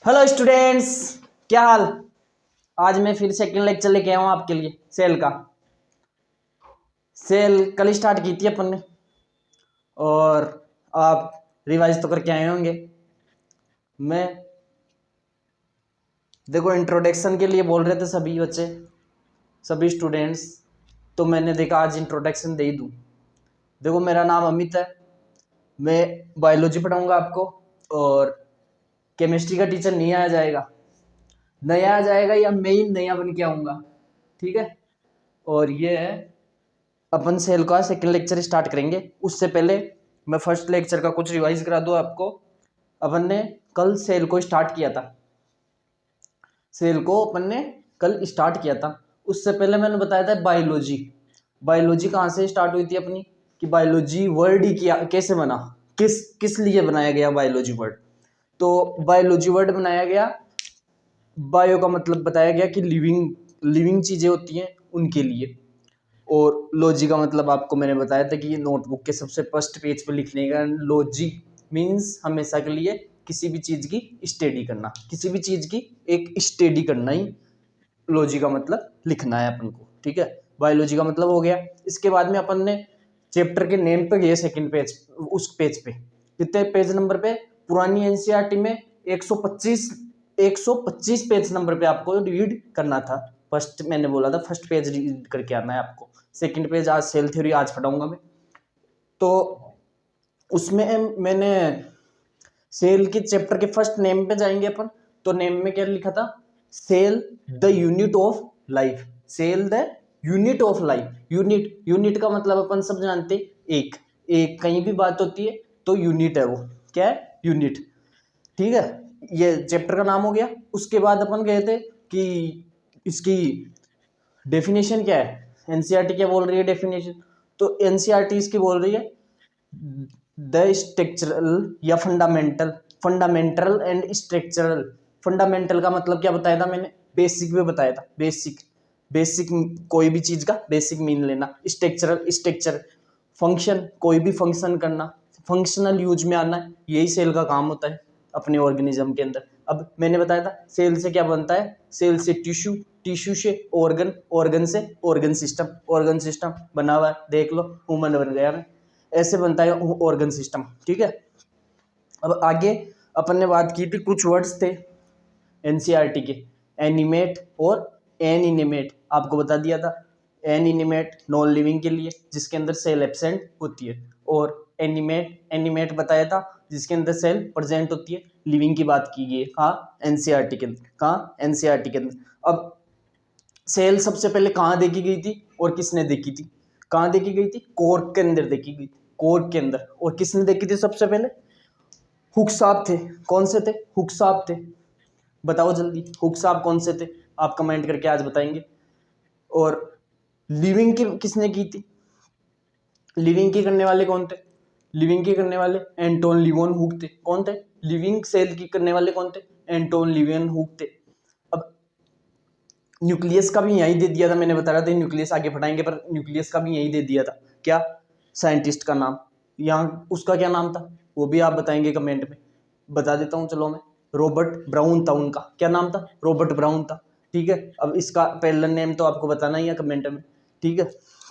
Hello students, क्या हाल। आज मैं फिर सेकंड लेक्चर लेके आया हूँ आपके लिए सेल का। सेल कल स्टार्ट की थी अपन ने और आप रिवाइज तो करके आए होंगे। मैं देखो इंट्रोडक्शन के लिए बोल रहे थे सभी बच्चे, सभी स्टूडेंट्स, तो मैंने देखा आज इंट्रोडक्शन दे ही दूँ। देखो मेरा नाम अमित है, मैं बायोलॉजी पढ़ाऊँगा आपको और केमिस्ट्री का टीचर नहीं आया जाएगा, नया आ जाएगा या मैं ही नया बन के आऊँगा, ठीक है। और ये है अपन सेल का सेकंड लेक्चर स्टार्ट करेंगे। उससे पहले मैं फर्स्ट लेक्चर का कुछ रिवाइज करा दूँ आपको। अपन ने कल सेल को स्टार्ट किया था, सेल को अपन ने कल स्टार्ट किया था। उससे पहले मैंने बताया था बायोलॉजी। बायोलॉजी कहाँ से स्टार्ट हुई थी अपनी, कि बायोलॉजी वर्ड ही किया कैसे बना, किस किस लिए बनाया गया बायोलॉजी वर्ड। तो बायोलॉजी वर्ड बनाया गया, बायो का मतलब बताया गया कि लिविंग लिविंग चीज़ें होती हैं उनके लिए, और लॉजी का मतलब आपको मैंने बताया था कि ये नोटबुक के सबसे फर्स्ट पेज पर लिखने का लॉजी मीन्स हमेशा के लिए किसी भी चीज़ की स्टडी करना, किसी भी चीज़ की एक स्टडी करना ही लॉजी का मतलब लिखना है अपन को, ठीक है। बायोलॉजी का मतलब हो गया। इसके बाद में अपन ने चैप्टर के नेम पे गए सेकंड पेज, उस पेज पे कितने पेज नंबर पे, पुरानी एनसीईआरटी में 125 पेज नंबर पे आपको रीड करना था। फर्स्ट मैंने बोला था फर्स्ट पेज रीड करके आना है आपको। सेकंड पेज आज सेल थ्योरी आज पढ़ाऊंगा मैं। तो उसमें मैंने सेल के चैप्टर के फर्स्ट नेम पे जाएंगे अपन, तो नेम में क्या लिखा था, cell the unit of life. Cell the unit of life. Unit unit का मतलब अपन सब जानते, एक एक कहीं भी बात होती है तो यूनिट है, वो क्या है, यूनिट, ठीक है। ये चैप्टर का नाम हो गया। उसके बाद अपन गए थे कि इसकी डेफिनेशन क्या है, एनसीईआरटी क्या बोल रही है डेफिनेशन। तो एनसीईआरटी इसकी बोल रही है द स्ट्रक्चरल या fundamental, fundamental and structural. Fundamental का मतलब क्या बताया था मैंने, बेसिक में बताया था, बेसिक बेसिक कोई भी चीज का बेसिक मीन लेना। स्ट्रक्चरल स्ट्रक्चर, फंक्शन कोई भी फंक्शन करना, फंक्शनल यूज में आना, यही सेल का काम होता है अपने ऑर्गेनिज्म के अंदर। अब मैंने बताया था सेल से क्या बनता है, सेल से टिश्यू, टिश्यू से ऑर्गन, ऑर्गन से ऑर्गन सिस्टम, ऑर्गन सिस्टम बना हुआ है, देख लो ह्यूमन बन गया मैं, ऐसे बनता है ऑर्गन सिस्टम, ठीक है। अब आगे अपन ने बात की थी, कुछ वर्ड्स थे एनसीईआरटी के, एनिमेट और एनिमेट, आपको बता दिया था। एनिमेट नॉन लिविंग के लिए जिसके अंदर सेल एब्सेंट होती है, और एनिमेट एनिमेट बताया था जिसके अंदर सेल प्रेजेंट होती है। लिविंग की बात की गई है कहाँ, एनसीईआरटी के अंदर, कहाँ, एनसीईआरटी के अंदर। अब सेल सबसे पहले कहाँ देखी गई थी और किसने देखी थी, कहाँ देखी गई थी, कोर्क के अंदर देखी गई थी, कोर्क के अंदर। और किसने देखी थी सबसे पहले, हुक साहब थे। कौन से थे, हुक साहब थे, बताओ जल्दी, हुक साहब कौन से थे, आप कमेंट करके आज बताएंगे। और लिविंग की किसने की थी, लिविंग की करने वाले कौन थे, लिविंग की करने वाले एंटोन लिवन हुक थे। कौन थे, लिविंग सेल की करने वाले कौन थे, एंटोन लिवन हुक थे। अब न्यूक्लियस का भी यही दे दिया था, मैंने बता रहा था न्यूक्लियस आगे पढ़ाएंगे, पर न्यूक्लियस का भी यही दे दिया था, क्या, साइंटिस्ट का नाम। यहाँ उसका क्या नाम था वो भी आप बताएंगे कमेंट में, बता देता हूँ चलो मैं, रॉबर्ट ब्राउन था, उनका क्या नाम था, रॉबर्ट ब्राउन था, ठीक है। अब इसका पहला नेम तो आपको बताना ही है कमेंट में, ठीक है।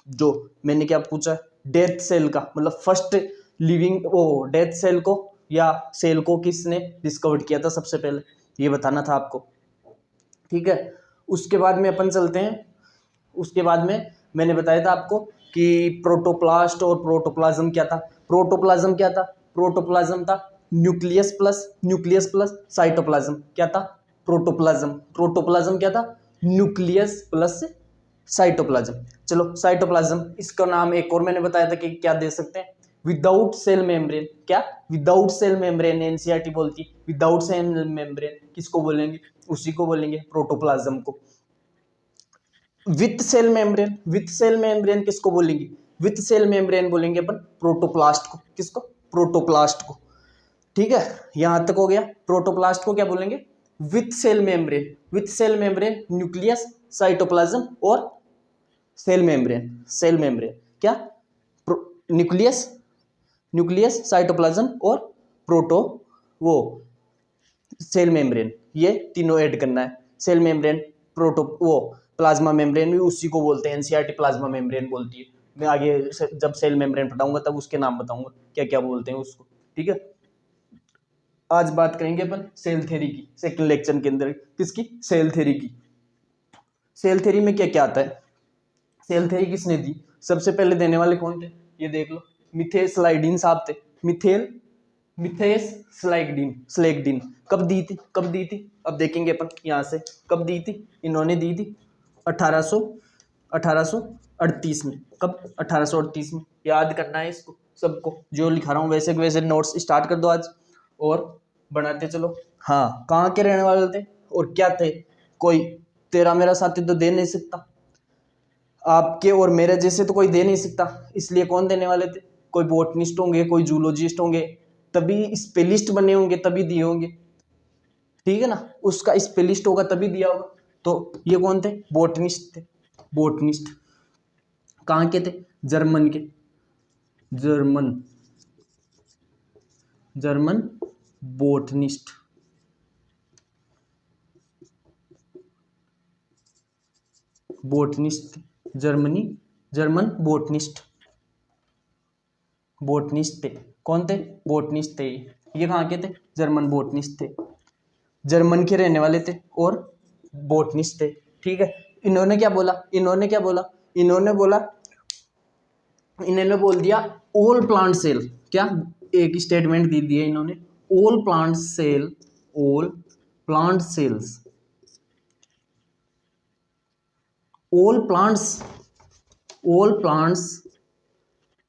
जो मैंने क्या पूछा, डेथ सेल का मतलब फर्स्ट लिविंग वो डेथ सेल को या सेल को किसने डिस्कवर किया था सबसे पहले, ये बताना था आपको, ठीक है। उसके बाद में अपन चलते हैं, उसके बाद में मैंने बताया था आपको कि प्रोटोप्लास्ट और प्रोटोप्लाज्म क्या था। प्रोटोप्लाज्म क्या था, प्रोटोप्लाज्म था न्यूक्लियस प्लस साइटोप्लाज्म। क्या था, प्रोटोप्लाज्म, प्रोटोप्लाज्म क्या था, न्यूक्लियस प्लस साइटोप्लाज्म। चलो साइटोप्लाज्म, इसका नाम एक और मैंने बताया था कि क्या दे सकते हैं, विदाउट सेल मेम्ब्रेन। क्या, विदाउट सेल मेम्ब्रेन, एनसीईआरटी बोलती विदाउट सेल मेम्ब्रेन किसको बोलेंगे, उसी को बोलेंगे प्रोटोप्लाज्म को। With cell membrane, with cell membrane किसको बोलेंगे, विथ सेल मेम्ब्रेन बोलेंगे अपन प्रोटोप्लास्ट को, किसको, प्रोटोप्लास्ट को, ठीक है। यहां तक हो गया। प्रोटोप्लास्ट को क्या बोलेंगे, with cell membrane, with cell membrane nucleus, cytoplasm और सेल मेम्ब्रेन, सेल मेम्ब्रेन क्या, न्यूक्लियस, न्यूक्लियस साइटोप्लाज्म और प्रोटो वो सेल मेम्ब्रेन, ये तीनों ऐड करना है। सेल मेम्ब्रेन, वो प्लाज्मा मेम्ब्रेन भी उसी को बोलते हैं, एनसीईआरटी प्लाज्मा मेम्ब्रेन बोलती है। मैं आगे जब सेल मेम्ब्रेन पढ़ाऊंगा तब उसके नाम बताऊंगा क्या क्या बोलते हैं उसको, ठीक है। आज बात करेंगे अपन सेल थ्योरी की, सेकंड लेक्चर के अंदर। किसकी? सेल थ्योरी की। सेल थ्योरी में क्या क्या आता है? सेल थ्योरी किसने दी? सबसे पहले देने वाले कौन थे? ये देख लो, मिथेस स्लाइडिन साहब थे। मिथेस स्लैगडिन। कब दी थी? अब देखेंगे अपन यहाँ से कब दी थी। इन्होंने दी थी 1838 में। कब? 1838 में। याद करना है इसको सबको, जो लिखा रहा हूँ वैसे के वैसे नोट्स स्टार्ट कर दो आज और बनाते चलो। हाँ, कहाँ के रहने वाले थे और क्या थे? कोई तेरा मेरा साथी तो दे नहीं सकता, आपके और मेरे जैसे तो कोई दे नहीं सकता, इसलिए कौन देने वाले थे? कोई बोटनिस्ट होंगे, कोई जूलॉजिस्ट होंगे, तभी स्पेलिस्ट बने होंगे, तभी दिए होंगे, ठीक है ना। उसका स्पेलिस्ट होगा तभी दिया होगा। तो ये कौन थे? बोटनिस्ट थे। बोटनिस्ट कहाँ के थे? जर्मन के। German botanist. जर्मन बोटनिस्ट थे। कौन थे? बोटनिस्ट थे। ये कहाँ के थे? जर्मन बोटनिस्ट थे, जर्मन के रहने वाले थे और बोटनिस्ट थे, ठीक है। इन्होंने बोल दिया ऑल प्लांट सेल। क्या? एक स्टेटमेंट दे दिया इन्होंने, all plant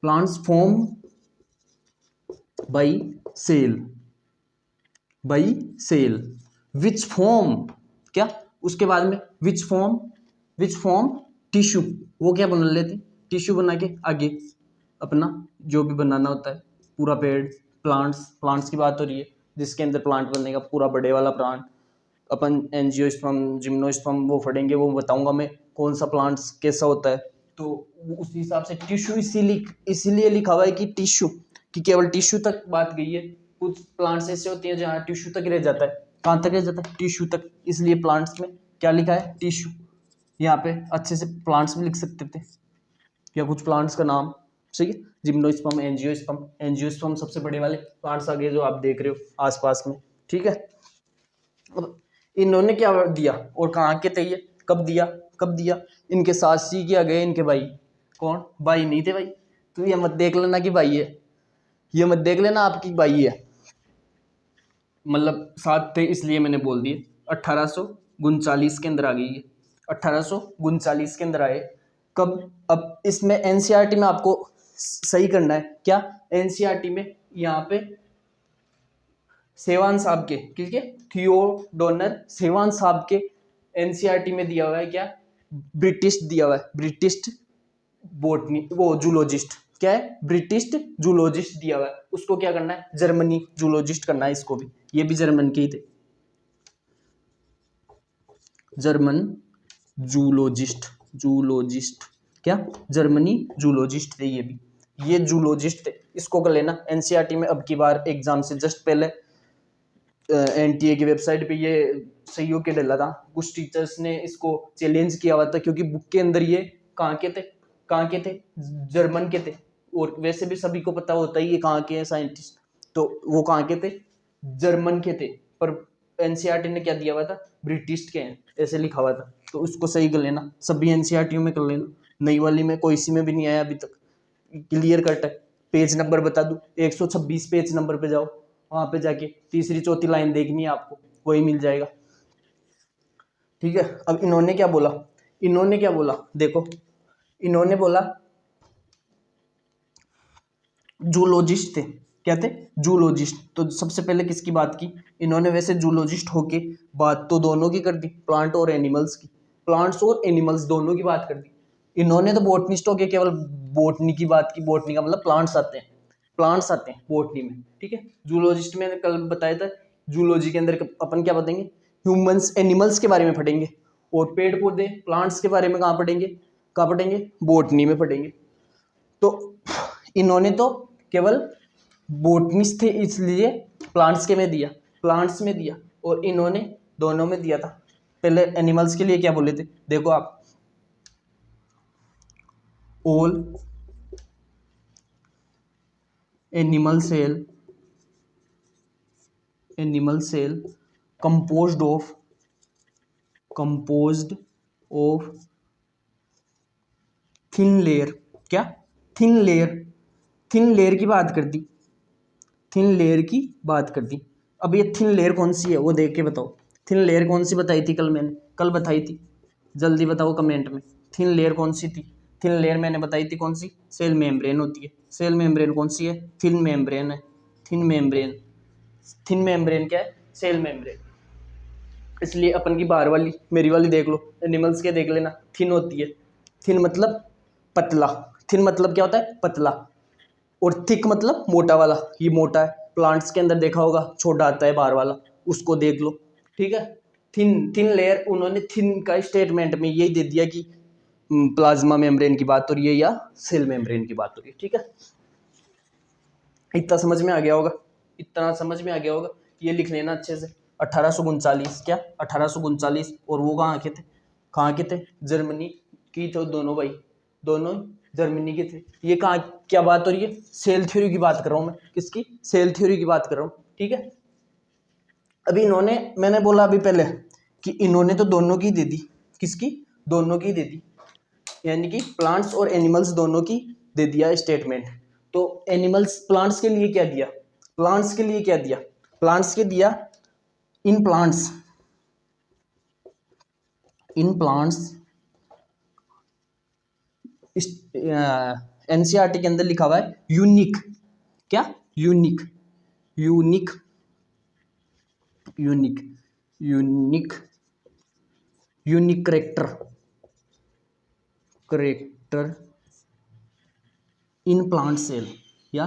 plants form by cell which form. क्या? उसके बाद में विच फॉर्म टिश्यू। वो क्या बना लेते? टिश्यू बना के आगे अपना जो भी बनाना होता है, पूरा पेड़, प्लांट्स की बात हो रही है, जिसके अंदर प्लांट बनेगा पूरा बड़े वाला प्लांट। अपन एंजियोस्पर्म, जिम्नोस्पर्म वो पढ़ेंगे, वो बताऊंगा मैं कौन सा प्लांट्स कैसा होता है। तो उस हिसाब से टिश्यू इसीलिए लिखा हुआ है कि टिश्यू, कि केवल टिश्यू तक बात गई है। कुछ प्लांट्स ऐसे होते हैं जहाँ टिश्यू तक रह जाता है। कहाँ तक रह जाता है? टिश्यू तक। इसलिए प्लांट्स में क्या लिखा है? टिश्यू। यहाँ पे अच्छे से प्लांट्स भी लिख सकते थे, या कुछ प्लांट्स का नाम, ठीक है। जिम्नोस्पर्म, एंजियोस्पर्म सबसे बड़े वाले प्लांट्स आ गए जो आप देख रहे हो आसपास में, ठीक है। अब इन्होंने क्या दिया और कहाँ के थे ये? कब दिया? इनके साथ सी किया गया, इनके भाई। कौन? भाई नहीं थे भाई, तो ये मत देख लेना कि भाई है, ये मत देख लेना आपकी भाई है, मतलब साथ थे इसलिए मैंने बोल दिए। 1839 के अंदर आ गई है, 1839 के अंदर आए। कब? अब इसमें एनसीईआरटी में आपको सही करना है। क्या? एनसीईआरटी में यहाँ पे सेवान साहब के, किसके? थियोडोर सेवान साहब के एनसीईआरटी में दिया हुआ है क्या? ब्रिटिश दिया हुआ है, ब्रिटिश बोटनी, वो जूलॉजिस्ट। क्या है? ब्रिटिश जूलॉजिस्ट दिया हुआ है। उसको क्या करना है? जर्मनी जूलॉजिस्ट करना है इसको भी। ये भी जर्मन के ही थे, जर्मन जूलॉजिस्ट। क्या? जर्मनी जूलॉजिस्ट थे ये जूलॉजिस्ट थे। इसको कर लेना एनसीईआरटी में। अब की बार एग्जाम से जस्ट पहले एनटीए की वेबसाइट पे ये सही होके डला था, कुछ टीचर्स ने इसको चैलेंज किया हुआ था, क्योंकि बुक के अंदर ये कहाँ के थे? जर्मन के थे। और वैसे भी सभी को पता होता है ये कहाँ के हैं साइंटिस्ट, तो वो कहाँ के थे? जर्मन के थे। पर एनसीईआरटी ने क्या दिया हुआ था? ब्रिटिश के हैं, ऐसे लिखा हुआ था। तो उसको सही कर लेना, सभी एनसीईआरटी में कर लेना। नई वाली में कोई सी में भी नहीं आया अभी तक, क्लियर कट है। पेज नंबर बता दूं, 126 पेज नंबर पे जाओ, वहां पे जाके तीसरी चौथी लाइन देखनी है आपको, वही मिल जाएगा, ठीक है। अब इन्होंने क्या बोला? देखो, इन्होंने बोला जूलॉजिस्ट थे। क्या थे? जूलॉजिस्ट। तो सबसे पहले किसकी बात की इन्होंने? वैसे जूलॉजिस्ट होके बात तो दोनों की कर दी, प्लांट्स और एनिमल्स दोनों की बात कर दी। इन्होंने तो बोटनिस्ट होके केवल बोटनी की बात की। बोटनी का मतलब प्लांट्स आते हैं बोटनी में, ठीक है। जूलॉजिस्ट में कल बताया था, जूलॉजी के अंदर अपन क्या बताएंगे? ह्यूमंस, एनिमल्स के बारे में पढ़ेंगे, और पेड़ पौधे, प्लांट्स के बारे में कहाँ पढ़ेंगे? बोटनी में पढ़ेंगे। तो इन्होंने तो केवल बोटनिस्ट थे, इसलिए प्लांट्स में दिया। और इन्होंने दोनों में दिया था। पहले एनिमल्स के लिए क्या बोले थे, देखो आप, all animal cell composed of thin layer, क्या थिन लेयर की बात कर दी, थिन लेयर की बात कर दी। अब ये थिन लेयर कौन सी है वो देख के बताओ, थिन लेयर कौन सी बताई थी मैंने कल बताई थी, जल्दी बताओ कमेंट में, थिन लेयर कौन सी थी। थिन लेयर मैंने बताई थी कौन सी, सेल मेम्ब्रेन होती है। सेल मेम्ब्रेन कौन सी है, थिन मेम्ब्रेन है। थिन मेम्ब्रेन क्या है, सेल मेम्ब्रेन। इसलिए अपन की बाहर वाली मेरी वाली देख लो, एनिमल्स के देख लेना, थिन होती है। थिन मतलब पतला, थिन मतलब क्या होता है, पतला। और थिक मतलब मोटा वाला, ये मोटा है। प्लांट्स के अंदर देखा होगा छोटा आता है बाहर वाला, उसको देख लो, ठीक है। थिन लेयर, उन्होंने थिन का स्टेटमेंट में यही दे दिया कि प्लाज्मा मेम्ब्रेन की बात हो रही है या सेल मेम्ब्रेन की बात हो रही है, ठीक है। इतना समझ में आ गया होगा, ये लिख लेना अच्छे से। 1839, क्या 1839, और वो कहाँ के थे, जर्मनी की। तो दोनों भाई, दोनों जर्मनी के थे। ये कहाँ क्या बात हो रही है, सेल थ्योरी की बात कर रहा हूँ मैं, किसकी, सेल थ्योरी की बात कर रहा हूँ, ठीक है। अभी इन्होंने, मैंने बोला अभी पहले कि इन्होंने तो दोनों की दे दी, किसकी, दोनों की दे दी, यानी कि प्लांट्स और एनिमल्स दोनों की दे दिया स्टेटमेंट। तो एनिमल्स, प्लांट्स के लिए क्या दिया, प्लांट्स के दिया, इन प्लांट्स एनसीईआरटी के अंदर लिखा हुआ है यूनिक, क्या unique character in plant cell, या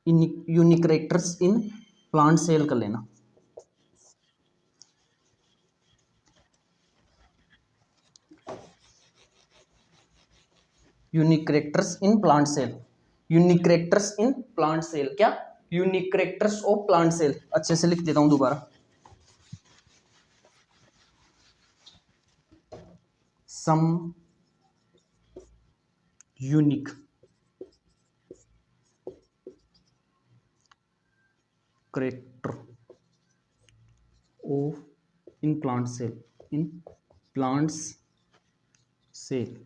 unique characters in plant cell कर लेना। Unique characters in plant cell, क्या unique characters of plant cell. अच्छे से लिख देता हूं दोबारा, some unique character of in plants cell,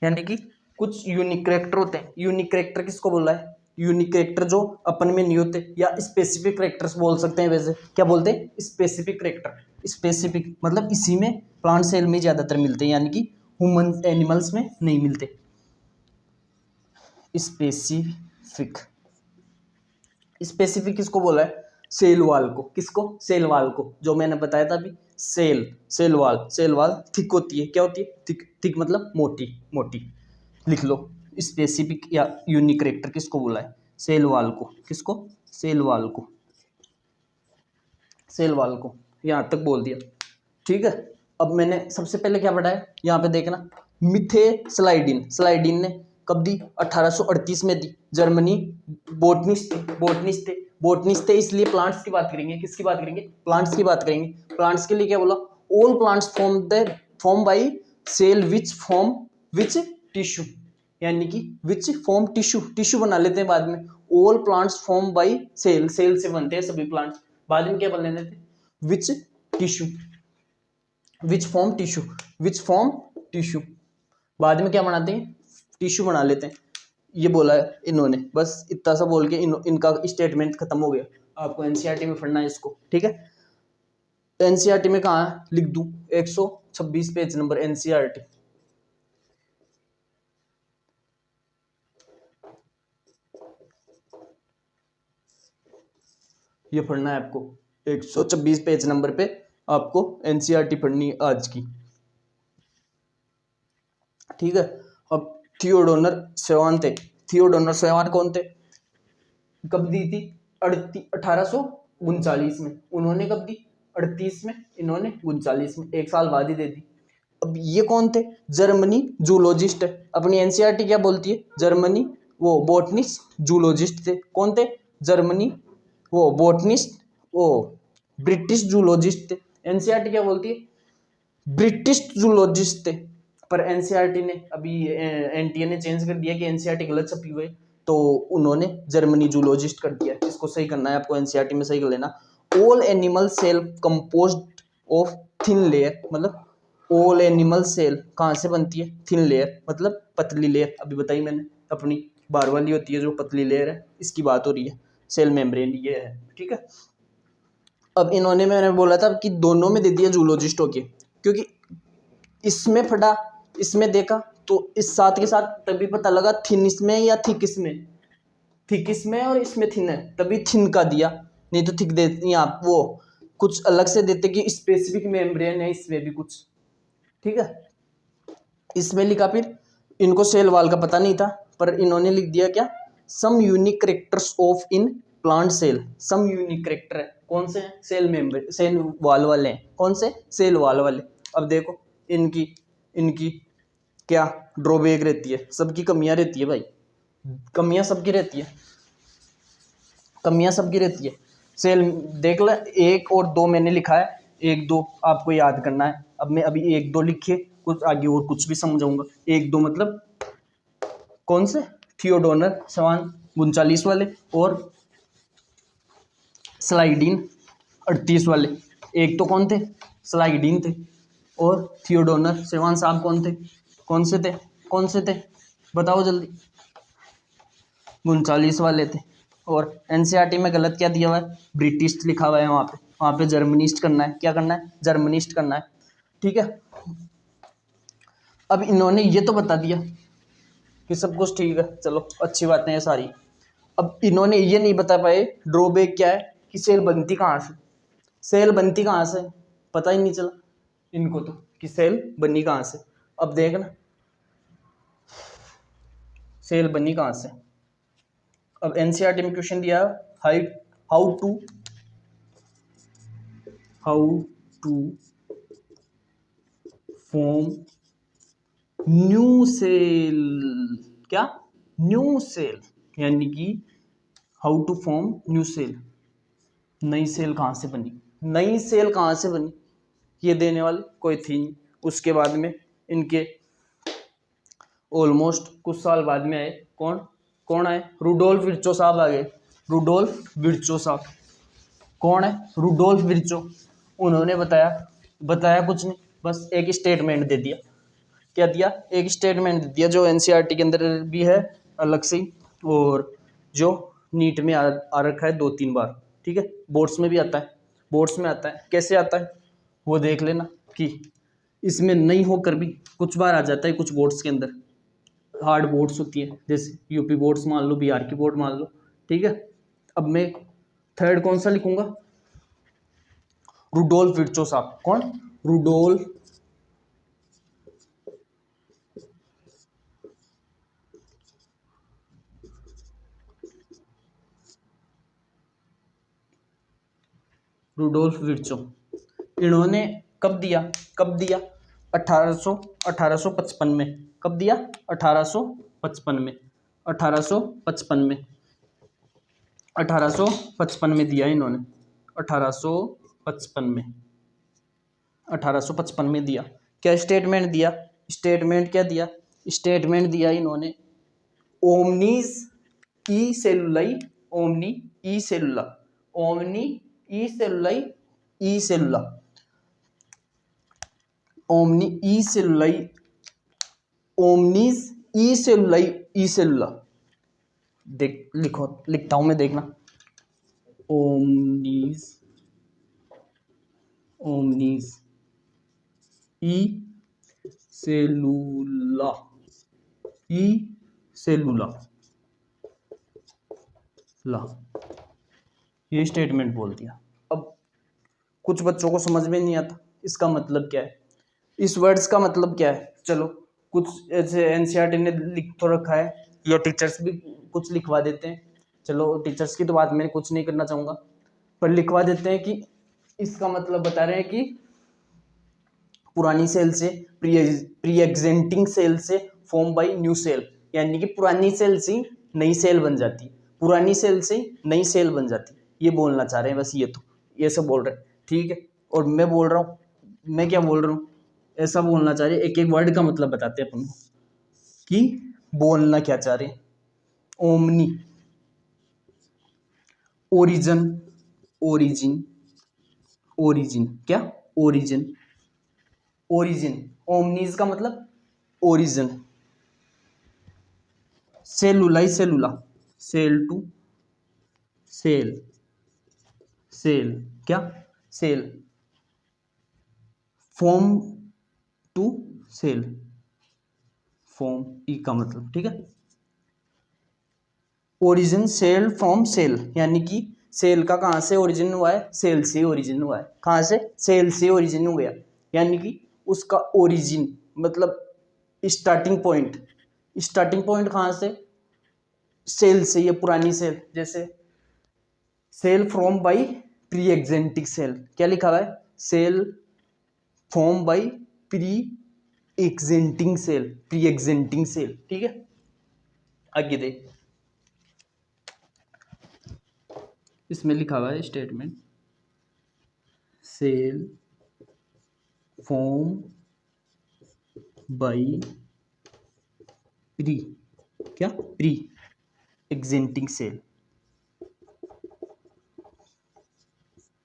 यानी कि कुछ यूनिक करेक्टर होते हैं। यूनिक करेक्टर किसको बोला है, यूनिक करेक्टर जो अपन में नहीं होते, या स्पेसिफिक करेक्टर्स बोल सकते हैं। वैसे क्या बोलते हैं, स्पेसिफिक करेक्टर। स्पेसिफिक मतलब इसी में प्लांट सेल में ज्यादातर मिलते हैं, यानी कि ह्यूमन एनिमल्स में नहीं मिलते। स्पेसिफिक किसको बोला है, सेल वाल को। किसको, सेल वाल को, जो मैंने बताया था अभी, सेल वाल थिक होती है, क्या होती है, थिक मतलब मोटी। लिख लो, स्पेसिफिक या यूनिक करेक्टर किसको बोला है, सेल वाल को। किसको, सेल वाल को यहां तक बोल दिया, ठीक है। अब मैंने सबसे पहले क्या पढ़ा है, यहाँ पे देखना, स्लाइडिन ने कब दी, 1838 में दी। जर्मनी, बोटनिस्ट थे, इसलिए प्लांट्स की बात करेंगे। किसकी बात करेंगे, प्लांट्स की बात करेंगे। प्लांट्स के लिए क्या बोला, all plants form by cell which tissue, यानी कि विच फॉर्म टिश्यू बना लेते हैं बाद में। All plants form by cell से बनते हैं सभी प्लांट्स। बाद में क्या बन लेते थे, विच फॉर्म टिश्यू, बाद में क्या बनाते हैं, टिश्यू बना लेते हैं। ये बोला है इन्होंने, बस इतना सा बोल के इनका स्टेटमेंट खत्म हो गया। आपको एनसीईआरटी में पढ़ना है इसको, ठीक है। एनसीईआरटी में कहाँ है, लिख दूं, 126 पेज नंबर एनसीईआरटी। ये पढ़ना है आपको, 126 पेज नंबर पे आपको एनसीईआरटी पढ़नी है आज की, ठीक है। अब थियोडोनर सेवान कौन थे, कब दी थी, 1839 में। उन्होंने कब दी, 38 में, इन्होंने 39 में, एक साल बाद ही दे दी। अब ये कौन थे, जर्मनी जूलॉजिस्ट है। अपनी एनसीईआरटी क्या बोलती है, जर्मनी वो बोटनिस्ट जूलॉजिस्ट थे। कौन थे, जर्मनी वो बोटनिस्ट वो ब्रिटिश जूलॉजिस्ट थे। एनसीईआरटी क्या बोलती है? ब्रिटिश जूलॉजिस्ट थे। पर एनसीईआरटी ने अभी एनटीए ने चेंज कर दिया कि एनसीईआरटी गलत छपी हुई है, तो उन्होंने जर्मनी जूलॉजिस्ट कर दिया। इसको सही करना है आपको, एनसीईआरटी में सही कर लेना। All animal cell composed of thin layer, मतलब ऑल एनिमल सेल कहाँ से बनती है? थिन लेयर, मतलब पतली लेयर। अभी बताई मैंने, अपनी बार वाली होती है जो पतली लेयर है, इसकी बात हो रही है। सेल मेम्ब्रेन ये है, ठीक है। अब इन्होंने, मैंने बोला था कि दोनों में दे दिया जूलॉजिस्ट होके, क्योंकि इसमें फटा, इसमें देखा, तो इस साथ के साथ तभी पता लगा थिन इसमें या थिक इसमें, थिक इसमें और इसमें थिन है, तभी थिन का दिया। नहीं तो थिक देते यहाँ, वो कुछ अलग से देते कि स्पेसिफिक मेम्ब्रेन है इसमें भी कुछ, ठीक है। इसमें लिखा, फिर इनको सेल वाल का पता नहीं था, पर इन्होंने लिख दिया क्या? Some unique characters of in plant cell. Some unique character है, कौन से हैं? सेल मेम्ब्रेन, सेल वाल वाले हैं। कौन से? सेल वाल वाले। अब देखो इनकी इनकी क्या ड्रॉबैक रहती है, सबकी कमियां रहती है भाई, कमियां सबकी रहती है, कमियां सबकी रहती है। सेल देख ले, 1 और 2 मैंने लिखा है, 1 2 आपको याद करना है। अब मैं अभी 1 2 लिखे, कुछ आगे और कुछ भी समझाऊंगा। 1 2 मतलब कौन से? थियोडोनर सवान 39 वाले, और स्लाइडीन 38 वाले। एक तो कौन थे? स्लाइडीन थे, और थियोडोनर सेवान साहब कौन थे? कौन से थे? कौन से थे? बताओ जल्दी। 39 वाले थे। और एनसीईआरटी में गलत क्या दिया हुआ है? ब्रिटिश लिखा हुआ है वहाँ पे जर्मनिस्ट करना है। क्या करना है? जर्मनिस्ट करना है, ठीक है। अब इन्होंने ये तो बता दिया कि सब कुछ ठीक है, चलो अच्छी बातें हैं सारी। अब इन्होंने ये नहीं बता पाए ड्रॉबैक क्या है, कि सेल बनती कहाँ से, सेल बनती कहाँ से, पता ही नहीं चला इनको तो कि सेल बनी कहाँ से। अब देखना सेल बनी कहाँ से। अब एनसीईआरटी में क्वेश्चन दिया, how to form new cell. क्या? न्यू सेल, यानी कि how to form new cell, नई सेल कहाँ से बनी, नई सेल कहाँ से बनी, ये देने वाले कोई थी नहीं। उसके बाद में इनके ऑलमोस्ट कुछ साल बाद में आए, कौन आए? रुडोल्फ विर्चो साहब आ गए। रुडोल्फ विर्चो साहब कौन है? Rudolf Virchow. उन्होंने बताया कुछ नहीं, बस एक स्टेटमेंट दे दिया। क्या दिया? एक स्टेटमेंट दे दिया, जो एनसीईआरटी के अंदर भी है अलग से, और जो नीट में आ रखा है 2-3 बार, ठीक है। बोर्ड्स में भी आता है, बोर्ड्स में आता है। कैसे आता है वो देख लेना, कि इसमें नहीं होकर भी कुछ बार आ जाता है। कुछ बोर्ड्स के अंदर हार्ड बोर्ड्स होती है, जैसे यूपी बोर्ड्स मान लो, बिहार की बोर्ड मान लो, ठीक है। अब मैं थर्ड कौन सा लिखूंगा? रुडोल्फ विर्चो साहब। कौन? Rudolf Virchow. इन्होंने कब दिया? 1855 में। कब दिया? 1855 में। 1855 में 1855 में दिया इन्होंने। 1855 में 1855 में दिया। क्या स्टेटमेंट दिया? स्टेटमेंट क्या दिया? स्टेटमेंट दिया इन्होंने, ओमनीज ई सेलुलाई, ओमनी ई सेलुला, ओमनी ई सेलुलाई, ई सेलुला, ओमनी ई सेलुलाई, ओमनीज ई सेलुलाई, ई सेलुला। देख लिखो, लिखता हूं मैं, देखना। ओमनीज ई सेलुला, ई सेलुला ला, ये स्टेटमेंट बोल दिया। अब कुछ बच्चों को समझ में नहीं आता इसका मतलब क्या है, इस वर्ड्स का मतलब क्या है। चलो कुछ ऐसे एनसीईआरटी ने लिख तो रखा है, या टीचर्स भी कुछ लिखवा देते हैं। चलो टीचर्स की तो बात मैं कुछ नहीं करना चाहूँगा, पर लिखवा देते हैं कि इसका मतलब बता रहे हैं कि पुरानी सेल से, प्री एग्जिस्टिंग सेल से फॉर्म बाय न्यू सेल, यानी कि पुरानी सेल से नई सेल बन जाती है, पुरानी सेल से नई सेल बन जाती है, ये बोलना चाह रहे हैं बस। ये तो ये सब बोल रहे हैं, ठीक है। और मैं बोल रहा हूँ, मैं क्या बोल रहा हूँ, ऐसा बोलना चाह रहे, एक एक वर्ड का मतलब बताते हैं अपन को कि बोलना क्या चाह रहे हैं। ओमनी, ओरिजन, ओरिजिन, ओरिजिन क्या, ओरिजिन, ओरिजिन, ओमनीज का मतलब origin. Cellulae, cellula, cell to cell, cell क्या, cell, form to cell, form, E का मतलब, ठीक है। ओरिजिन, सेल, फ्रॉम सेल, यानी कि सेल का कहाँ से ओरिजिन हुआ है, सेल से ओरिजिन हुआ है। कहाँ से, सेल से ओरिजिन हो गया, यानी कि उसका ओरिजिन मतलब स्टार्टिंग पॉइंट, स्टार्टिंग पॉइंट कहाँ से, सेल से, ये पुरानी सेल, जैसे cell from by pre existing cell, क्या लिखा हुआ है, cell form by pre existing cell, pre existing cell, ठीक है। आगे देख, इसमें लिखा हुआ है statement, cell form by pre, क्या, प्री एग्जेंटिंग सेल,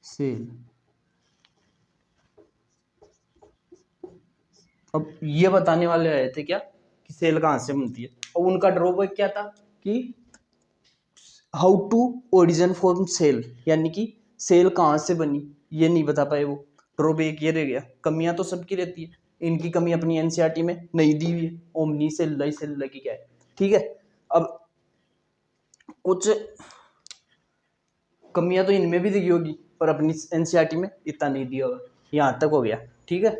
सेल। अब ये बताने वाले आए थे क्या कि सेल कहाँ से बनती है, और उनका ड्रॉबैक क्या था कि how to origin form cell, यानी कि सेल कहाँ से बनी ये नहीं बता पाए वो, ड्रॉबैक ये रह गया। कमियां तो सबकी रहती है, इनकी कमी अपनी एनसीईआरटी में नहीं दी हुई है, ओमनी सेलुलर, सेलुलर की क्या है, ठीक है। अब कुछ कमियां तो इनमें भी दी होगी, पर अपनी एनसीईआरटी में इतना नहीं दिया होगा, यहाँ तक हो गया, ठीक है।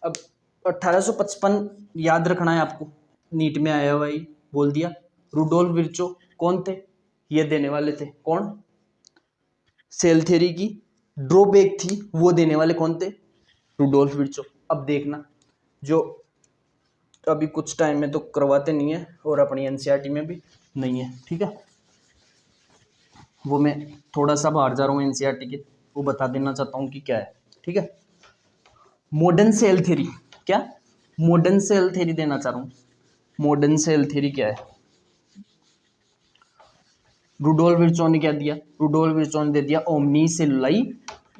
अब 1855 याद रखना है आपको, नीट में आया हुआ ही बोल दिया। रुडोल्फ विर्चो कौन थे, ये देने वाले थे, कौन, सेल थ्योरी की ड्रॉबैक थी वो देने वाले कौन थे, रुडोल्फ विर्चो। अब देखना, जो अभी कुछ टाइम में तो करवाते नहीं है और अपनी एनसीईआरटी में भी नहीं है, ठीक है। वो मैं थोड़ा सा बाहर जा रहा हूँ एनसीईआरटी के, वो बता देना चाहता हूँ कि क्या है, ठीक है। मॉडर्न सेल थ्योरी, क्या, मॉडर्न सेल थ्योरी देना चाह रहा हूँ। मॉडर्न सेल थ्योरी क्या है, रुडोल्फ विर्चो ने क्या दिया, रुडोल्फ विर्चो ने दे दिया ओमनी सेलुलाई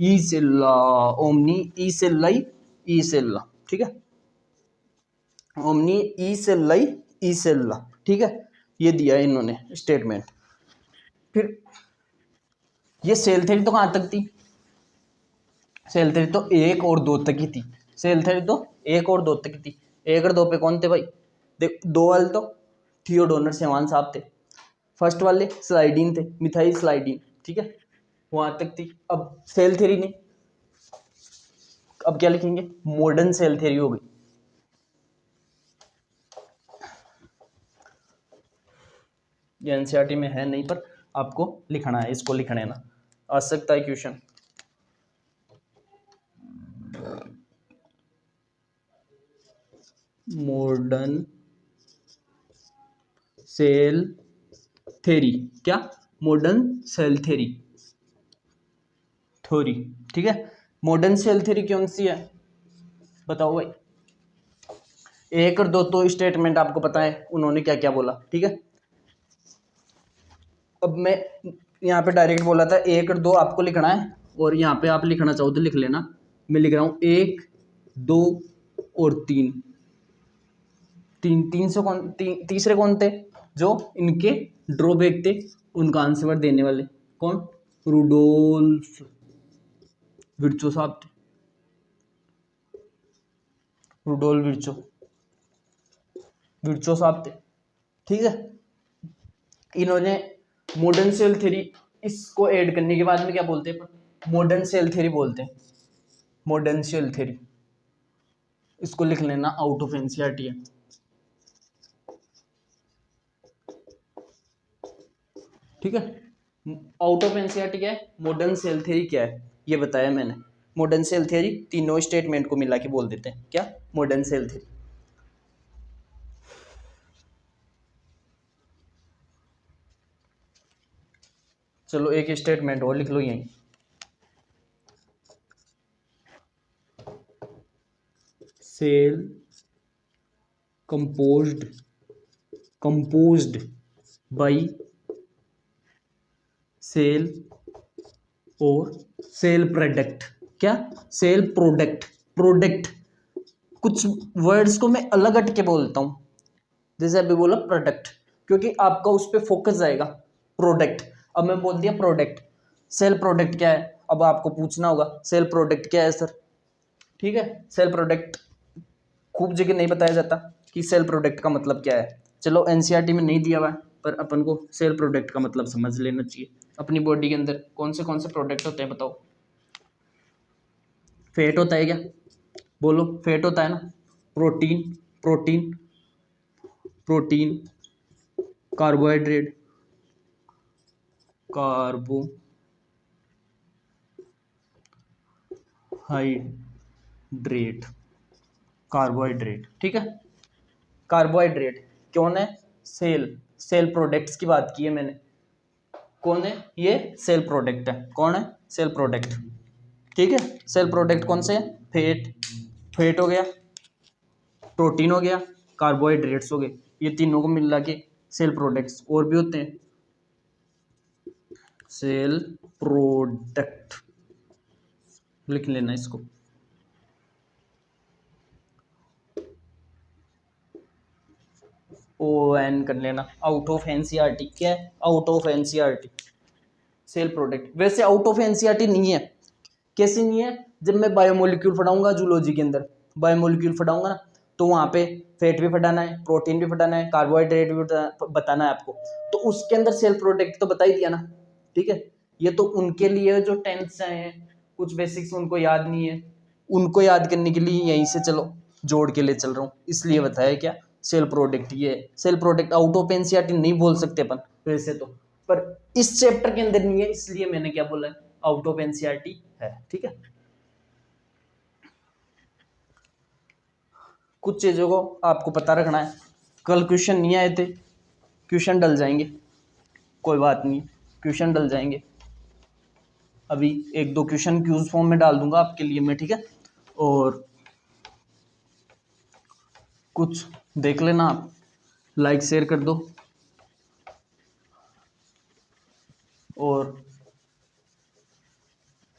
ई सेलुला, ओमनी ई सेलुलाई ई सेलुला, ठीक है, ओमनी ई सेलुलाई ई सेलुला, ठीक है। ये दिया है इन्होंने स्टेटमेंट। फिर ये सेल थ्योरी तो कहाँ तक थी, सेल थ्योरी तो 1 और 2 तक ही थी, सेल थ्योरी तो 1 और 2 तक ही थी। 1 और 2 पे कौन थे भाई, देख 2 वाले तो थियोडोनर सेवान साहब थे, फर्स्ट वाले स्लाइडीन थे, मिथाइल स्लाइडीन, ठीक है, वहां तक थी। अब सेल थ्योरी ने, अब क्या लिखेंगे, मॉडर्न सेल थ्योरी हो गई। ये एनसीईआरटी में है नहीं, पर आपको लिखना है, इसको लिखना है ना, आ सकता है क्वेश्चन। मॉडर्न सेल थ्योरी, क्या, मॉडर्न सेल थ्योरी, थ्योरी, ठीक है। मॉडर्न सेल थ्योरी कौन सी है बताओ भाई। 1 और 2 तो स्टेटमेंट आपको पता है उन्होंने क्या क्या बोला, ठीक है। अब मैं यहाँ पे डायरेक्ट बोला था 1 और 2 आपको लिखना है, और यहाँ पे आप लिखना चाहो तो लिख लेना। मैं लिख रहा हूँ 1, 2 और 3, तीन से कौन, तीसरे कौन थे, जो इनके ड्रॉबैक थे उनका आंसर देने वाले, कौन, रुडोल्फ विर्चो साहब थे, रुडोल्फ विर्चो, विर्चो साहब थे, ठीक है। इन्होंने मॉडर्न सेल थ्योरी, इसको ऐड करने के बाद में क्या बोलते हैं, मॉडर्न सेल थ्योरी बोलते हैं, मॉडर्न सेल थ्योरी, इसको लिख लेना, आउट ऑफ एनसीईआरटी है, ठीक है। आउट ऑफ एनसीईआरटी क्या है, मॉडर्न सेल थ्योरी क्या है ये बताया मैंने। मॉडर्न सेल थ्योरी तीनों स्टेटमेंट को मिला के बोल देते हैं, क्या, मॉडर्न सेल थ्योरी। चलो एक स्टेटमेंट और लिख लो यहीं, सेल कंपोज्ड बाई सेल और सेल प्रोडक्ट। क्या? सेल प्रोडक्ट कुछ वर्ड्स को मैं अलग हट के बोलता हूं, जैसे अभी बोला प्रोडक्ट, क्योंकि आपका उस पर फोकस जाएगा। प्रोडक्ट, अब मैं बोल दिया प्रोडक्ट। सेल प्रोडक्ट क्या है, अब आपको पूछना होगा सेल प्रोडक्ट क्या है सर। ठीक है, सेल प्रोडक्ट खूब जगह नहीं बताया जाता कि सेल प्रोडक्ट का मतलब क्या है। चलो एनसीईआरटी में नहीं दिया हुआ है, पर अपन को सेल प्रोडक्ट का मतलब समझ लेना चाहिए। अपनी बॉडी के अंदर कौन से प्रोडक्ट होते हैं बताओ। फैट होता है क्या? बोलो, फैट होता है ना। Protein protein protein carbohydrate carbohydrate, ठीक है। कार्बोहाइड्रेट कौन है? सेल प्रोडक्ट्स की बात की है मैंने। कौन है ये? सेल प्रोडक्ट है। कौन है? सेल प्रोडक्ट, ठीक है। सेल प्रोडक्ट कौन से हैं? फैट हो गया, प्रोटीन हो गया, कार्बोहाइड्रेट्स हो गए, ये तीनों को मिला के सेल प्रोडक्ट्स। और भी होते हैं सेल प्रोडक्ट, लिख लेना इसको। ON कर लेना, आउट ऑफ एनसीईआरटी। क्या है? Out of NCERT cell product. वैसे आउट ऑफ एनसीईआरटी नहीं है। कैसे नहीं है? जब मैं बायोमोलिक्यूल पढ़ाऊंगा जूलॉजी के अंदर, बायोमोलिक्यूल पढ़ाऊंगा ना, तो वहाँ पे फैट भी पढ़ाना है, प्रोटीन भी पढ़ाना है, कार्बोहाइड्रेट भी बताना है आपको। तो उसके अंदर सेल प्रोडक्ट तो बता ही दिया ना, ठीक है। ये तो उनके लिए जो टेंथ से हैं, कुछ बेसिक्स उनको याद नहीं है, उनको याद करने के लिए यहीं से चलो जोड़ के ले चल रहा हूँ, इसलिए बताया क्या सेल प्रोडक्ट। ये cell product out of NCERT नहीं बोल सकते अपन वैसे तो, पर इस चैप्टर के अंदर नहीं है, इसलिए मैंने क्या बोला है, आउट ऑफ एनसीईआरटी है, ठीक है। कुछ चीजों को आपको पता रखना है। कल क्वेश्चन नहीं आए थे, क्वेश्चन डल जाएंगे, कोई बात नहीं, क्वेश्चन डल जाएंगे। अभी एक दो क्वेश्चन क्यूज फॉर्म में डाल दूंगा आपके लिए मैं, ठीक है। और कुछ देख लेना आप, लाइक शेयर कर दो। और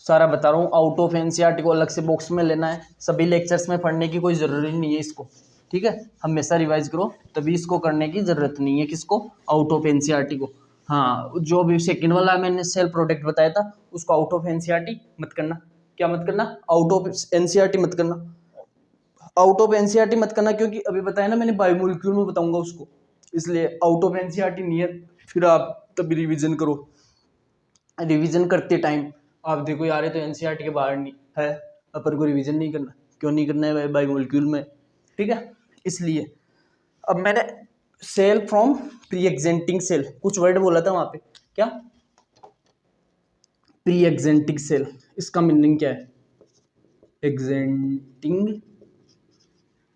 सारा बता रहा हूँ, आउट ऑफ एनसीईआरटी को अलग से बॉक्स में लेना है, सभी लेक्चर्स में पढ़ने की कोई ज़रूरी नहीं है इसको, ठीक है। हमेशा रिवाइज करो, तभी इसको करने की ज़रूरत नहीं है किसको, आउट ऑफ एनसीईआरटी को। हाँ, जो भी सेकंड वाला मैंने सेल प्रोडक्ट बताया था उसको आउट ऑफ एनसीईआरटी मत करना। क्या मत करना? आउट ऑफ एनसीईआरटी मत करना, आउट ऑफ एनसीईआरटी मत करना, क्योंकि अभी बताया ना मैंने बायोमोलिक्यूल में बताऊंगा उसको, इसलिए आउट ऑफ एनसीईआरटी नहीं है। फिर आप तभी रिविजन करो, रिवीजन करते टाइम आप देखो यार ये तो एनसीईआरटी के बाहर नहीं है, अपन को रिवीजन नहीं करना। क्यों नहीं करना है? बाय मॉलिक्यूल में, ठीक है। इसलिए अब मैंने cell from pre existing cell कुछ वर्ड बोला था वहां पे, क्या? प्री एग्जेंटिंग सेल, इसका मीनिंग क्या है? एग्जेंटिंग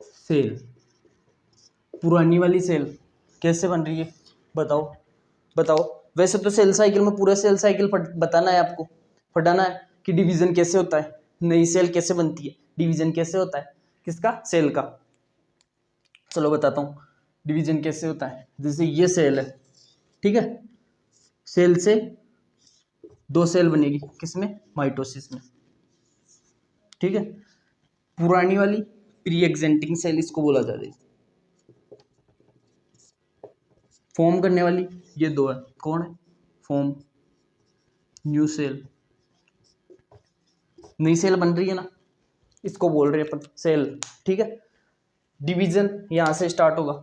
सेल, पुरानी वाली सेल कैसे बन रही है बताओ, बताओ। वैसे तो सेल साइकिल में पूरा सेल साइकिल बताना है आपको, पढ़ाना है कि डिवीजन कैसे होता है, नई सेल कैसे बनती है, डिवीजन कैसे होता है, किसका? सेल का। चलो बताता हूँ डिवीजन कैसे होता है। जैसे ये सेल है, ठीक है, सेल से दो सेल बनेगी, किसमें? माइटोसिस में, ठीक है। पुरानी वाली प्री एग्जेंटिंग सेल इसको बोला जाता है। फॉर्म करने वाली ये दो है, कौन है? फॉर्म, न्यू सेल, नई सेल बन रही है ना, इसको बोल रहे हैं अपन सेल, ठीक है। डिवीजन यहां से स्टार्ट होगा,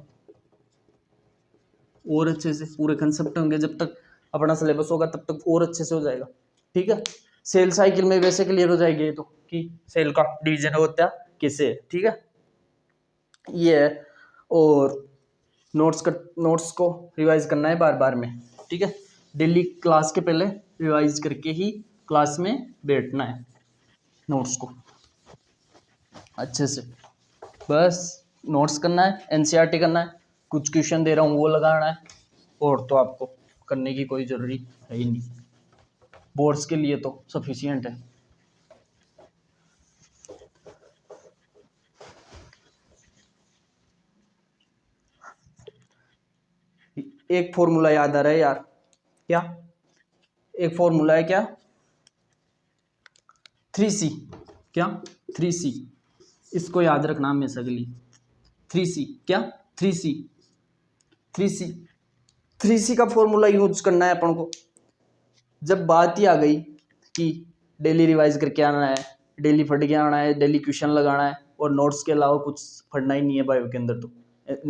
और अच्छे से पूरे कंसेप्ट होंगे, जब तक अपना सिलेबस होगा तब तक और अच्छे से हो जाएगा, ठीक है। सेल साइकिल में वैसे क्लियर हो जाएगी तो कि सेल का डिवीजन होता है किससे, ठीक है। ये है, और नोट्स को रिवाइज करना है बार बार में, ठीक है। डेली क्लास के पहले रिवाइज करके ही क्लास में बैठना है, नोट्स को अच्छे से, बस नोट्स करना है, एनसीईआरटी करना है, कुछ क्वेश्चन दे रहा हूँ वो लगाना है, और तो आपको करने की कोई ज़रूरी है ही नहीं, बोर्ड्स के लिए तो सफिशिएंट है। एक फॉर्मूला याद आ रहा है यार, क्या एक फॉर्मूला है क्या, 3C, क्या 3C, इसको याद रखना हमेशा के लिए। 3C क्या, 3C, 3C, 3C का फॉर्मूला यूज करना है अपन को। जब बात ही आ गई कि डेली रिवाइज करके आना है, डेली पढ़ के आना है, डेली क्वेश्चन लगाना है, और नोट्स के अलावा कुछ पढ़ना ही नहीं है बायो के अंदर, तो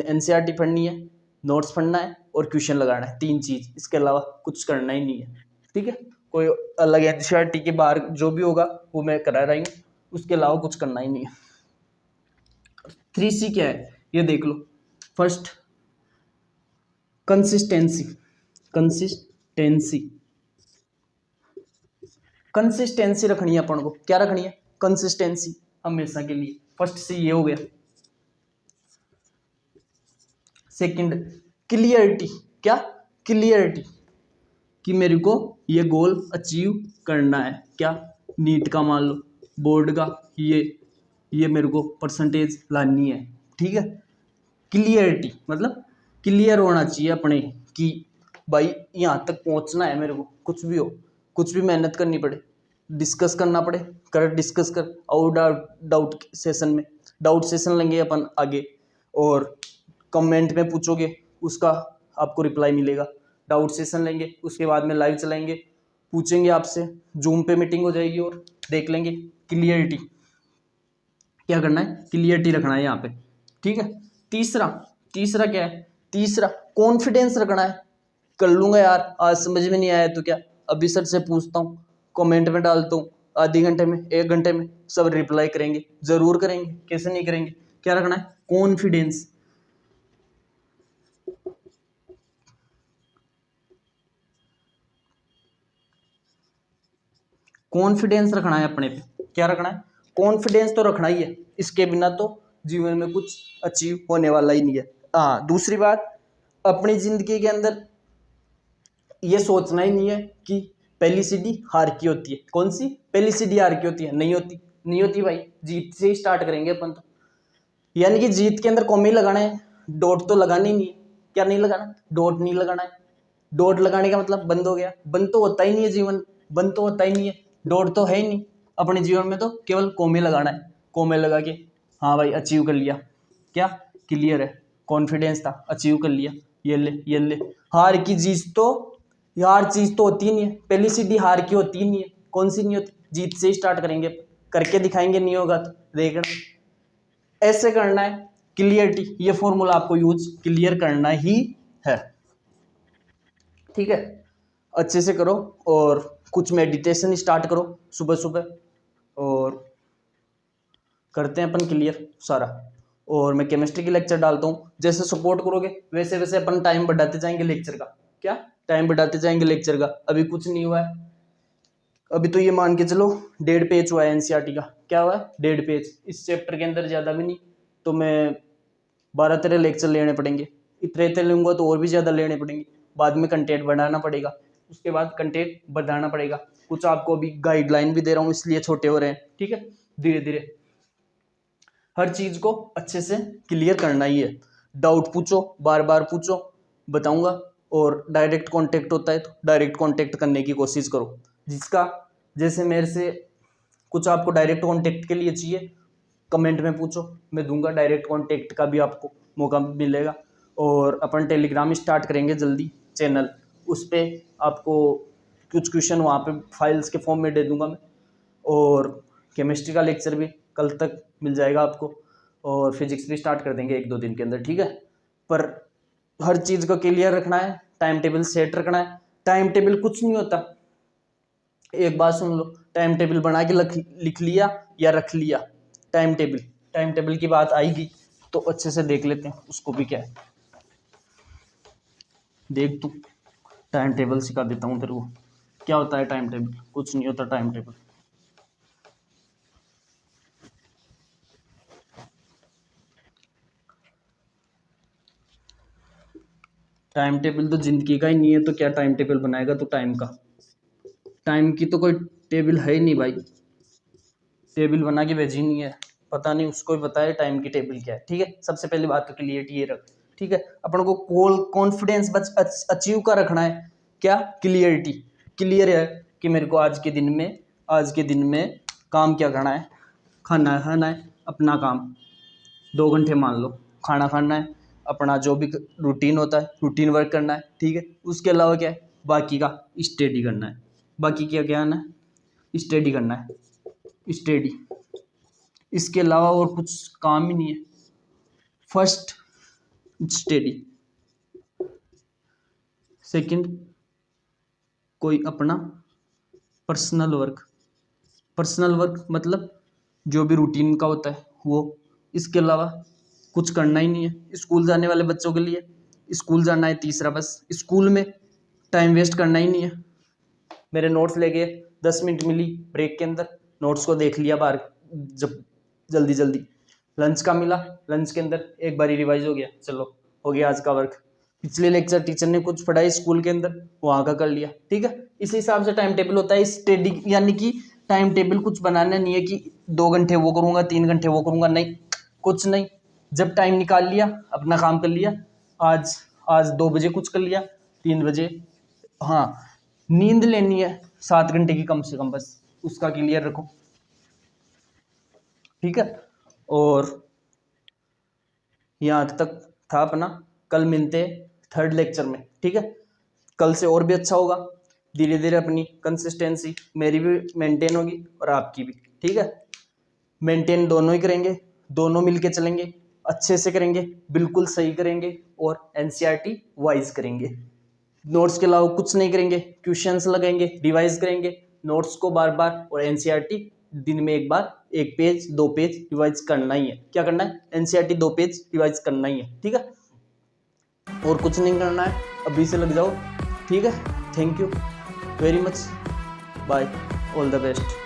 एनसीईआरटी पढ़नी है, नोट्स पढ़ना है और क्वेश्चन लगाना है, 3 चीज, इसके अलावा कुछ करना ही नहीं है। ठीक है, कोई अलग एनसीईआरटी के बाहर जो भी होगा वो मैं करा रही हूँ, उसके अलावा कुछ करना ही नहीं है। 3C क्या है ये देख लो। फर्स्ट कंसिस्टेंसी, कंसिस्टेंसी, कंसिस्टेंसी रखनी है अपन को। क्या रखनी है, कंसिस्टेंसी हमेशा के लिए। फर्स्ट C ये हो गया। सेकंड क्लियरिटी, क्या क्लियरिटी, कि मेरे को ये गोल अचीव करना है, क्या नीट का मान लो, बोर्ड का, ये मेरे को परसेंटेज लानी है। ठीक है, क्लियरिटी मतलब क्लियर होना चाहिए अपने कि भाई यहाँ तक पहुँचना है मेरे को, कुछ भी हो, कुछ भी मेहनत करनी पड़े, डिस्कस करना पड़े, कर डिस्कस कर। और डाउट सेशन में, डाउट सेशन लेंगे अपन आगे, और कमेंट में पूछोगे उसका आपको रिप्लाई मिलेगा। डाउट सेशन लेंगे, उसके बाद में लाइव चलाएंगे, पूछेंगे आपसे, जूम पे मीटिंग हो जाएगी और देख लेंगे। क्लियरिटी, क्या करना है, क्लियरिटी रखना है यहाँ पे। ठीक है, तीसरा क्या है, तीसरा कॉन्फिडेंस रखना है। कर लूंगा यार, आज समझ में नहीं आया तो क्या, अभी सर से पूछता हूँ, कमेंट में डालता हूँ, आधे घंटे में 1 घंटे में सब रिप्लाई करेंगे, जरूर करेंगे, कैसे नहीं करेंगे। क्या रखना है, कॉन्फिडेंस। कॉन्फिडेंस रखना है अपने पे। क्या रखना है, कॉन्फिडेंस तो रखना ही है, इसके बिना तो जीवन में कुछ अचीव होने वाला ही नहीं है। हाँ, दूसरी बात, अपनी जिंदगी के अंदर ये सोचना ही नहीं है कि पहली सीढ़ी हार की होती है। कौन सी पहली सीढ़ी हार की होती है, नहीं होती, नहीं होती भाई, जीत से ही स्टार्ट करेंगे अपन तो। यानी कि जीत के अंदर कॉमे ही लगाना है, डॉट तो लगाना ही नहीं है। क्या नहीं लगाना, डॉट नहीं लगाना है। डॉट लगाने का मतलब बंद हो गया, बंद तो होता ही नहीं है जीवन, बंद तो होता ही नहीं है, डॉट तो है ही नहीं अपने जीवन में, तो केवल कॉमे लगाना है। कॉमे लगा के हाँ भाई अचीव कर लिया, क्या क्लियर है, कॉन्फिडेंस था, अचीव कर लिया, ये ले ये ले। हार की चीज तो, हार चीज तो होती ही नहीं है, पहली सीढ़ी हार की होती ही नहीं है। कौन सी नहीं होती, जीत से ही स्टार्ट करेंगे, करके दिखाएंगे, नहीं होगा तो देखना। ऐसे करना है, क्लियरिटी, ये फॉर्मूला आपको यूज क्लियर करना ही है। ठीक है, अच्छे से करो, और कुछ मेडिटेशन स्टार्ट करो सुबह सुबह, और करते हैं अपन क्लियर सारा। और मैं केमिस्ट्री की लेक्चर डालता हूँ, जैसे सपोर्ट करोगे वैसे वैसे अपन टाइम बढ़ाते जाएंगे लेक्चर का। क्या टाइम बढ़ाते जाएंगे लेक्चर का, अभी कुछ नहीं हुआ है, अभी तो ये मान के चलो 1.5 पेज हुआ है एनसीईआरटी का। क्या हुआ है, 1.5 पेज, इस चैप्टर के अंदर ज़्यादा भी नहीं, तो मैं 12-13 लेक्चर लेने पड़ेंगे, इतने लूँगा तो और भी ज़्यादा लेने पड़ेंगे, बाद में कंटेंट बढ़ाना पड़ेगा, उसके बाद कंटेंट बढ़ाना पड़ेगा। कुछ आपको अभी गाइडलाइन भी दे रहा हूँ, इसलिए छोटे हो रहे हैं। ठीक है, धीरे धीरे हर चीज़ को अच्छे से क्लियर करना ही है। डाउट पूछो, बार बार पूछो, बताऊंगा। और डायरेक्ट कांटेक्ट होता है तो डायरेक्ट कांटेक्ट करने की कोशिश करो। जिसका जैसे मेरे से कुछ आपको डायरेक्ट कांटेक्ट के लिए चाहिए, कमेंट में पूछो, मैं दूंगा, डायरेक्ट कांटेक्ट का भी आपको मौका मिलेगा। और अपन टेलीग्राम स्टार्ट करेंगे जल्दी चैनल, उस पर आपको कुछ क्वेश्चन वहाँ पे फाइल्स के फॉर्म में दे दूंगा मैं। और केमिस्ट्री का लेक्चर भी कल तक मिल जाएगा आपको, और फिजिक्स भी स्टार्ट कर देंगे 1-2 दिन के अंदर। ठीक है, पर हर चीज़ को क्लियर रखना है, टाइम टेबल सेट रखना है। टाइम टेबल कुछ नहीं होता, एक बात सुन लो, टाइम टेबल बना के लिख लिया या रख लिया, टाइम टेबल की बात आएगी तो अच्छे से देख लेते हैं उसको भी। क्या है, देख तू, टाइम टेबल सिखा देता हूँ तेरे को। क्या होता है टाइम टेबल, कुछ नहीं होता टाइम टेबल। टाइम टेबल तो जिंदगी का ही नहीं है, तो क्या टाइम टेबल बनाएगा तो टाइम का, टाइम की तो कोई टेबल है ही नहीं भाई, टेबल बना के भेजी नहीं है, पता नहीं उसको ही पता है टाइम की टेबल क्या है। ठीक है, सबसे पहली बात तो क्लियरिटी ये रख, ठीक है। अपन को कॉन्फिडेंस बस अचीव कर रखना है, क्या, क्लियरिटी, क्लियर है कि मेरे को आज के दिन में काम क्या करना है, खाना है अपना काम, 2 घंटे मान लो खाना खाना है, अपना जो भी रूटीन होता है रूटीन वर्क करना है, ठीक है। उसके अलावा क्या है, बाकी का स्टडी करना है, बाकी क्या क्या है, स्टडी करना है, स्टडी, इसके अलावा और कुछ काम ही नहीं है। फर्स्ट स्टडी, सेकंड कोई अपना पर्सनल वर्क मतलब जो भी रूटीन का होता है वो। इसके अलावा कुछ करना ही नहीं है। स्कूल जाने वाले बच्चों के लिए स्कूल जाना है, तीसरा बस स्कूल में टाइम वेस्ट करना ही नहीं है। मेरे नोट्स लेके 10 मिनट मिली ब्रेक के अंदर, नोट्स को देख लिया बाहर जब जल्दी। लंच का मिला, लंच के अंदर एक बारी रिवाइज हो गया, चलो हो गया आज का वर्क। पिछले लेक्चर टीचर ने कुछ पढ़ाई स्कूल के अंदर, वहाँ का कर लिया, ठीक है। इस हिसाब से टाइम टेबल होता है स्टडी, यानी कि टाइम टेबल कुछ बनाना नहीं है कि 2 घंटे वो करूँगा 3 घंटे वो करूँगा, नहीं, कुछ नहीं। जब टाइम निकाल लिया अपना काम कर लिया, आज 2 बजे कुछ कर लिया, 3 बजे, हाँ नींद लेनी है 7 घंटे की कम से कम, बस उसका क्लियर रखो, ठीक है। और यहाँ तक था अपना, कल मिलते हैं 3rd लेक्चर में, ठीक है। कल से और भी अच्छा होगा, धीरे धीरे अपनी कंसिस्टेंसी मेरी भी मेंटेन होगी और आपकी भी, ठीक है। मेंटेन दोनों ही करेंगे, दोनों मिलके चलेंगे, अच्छे से करेंगे, बिल्कुल सही करेंगे और एनसीईआरटी वाइज करेंगे। नोट्स के अलावा कुछ नहीं करेंगे, क्वेश्चंस लगाएंगे, रिवाइज करेंगे नोट्स को बार बार, और एनसीईआरटी दिन में एक बार 1 पेज 2 पेज रिवाइज करना ही है। क्या करना है, एनसीईआरटी 2 पेज रिवाइज करना ही है, ठीक है। और कुछ नहीं करना है, अभी से लग जाओ, ठीक है। Thank you very much, bye, all the best.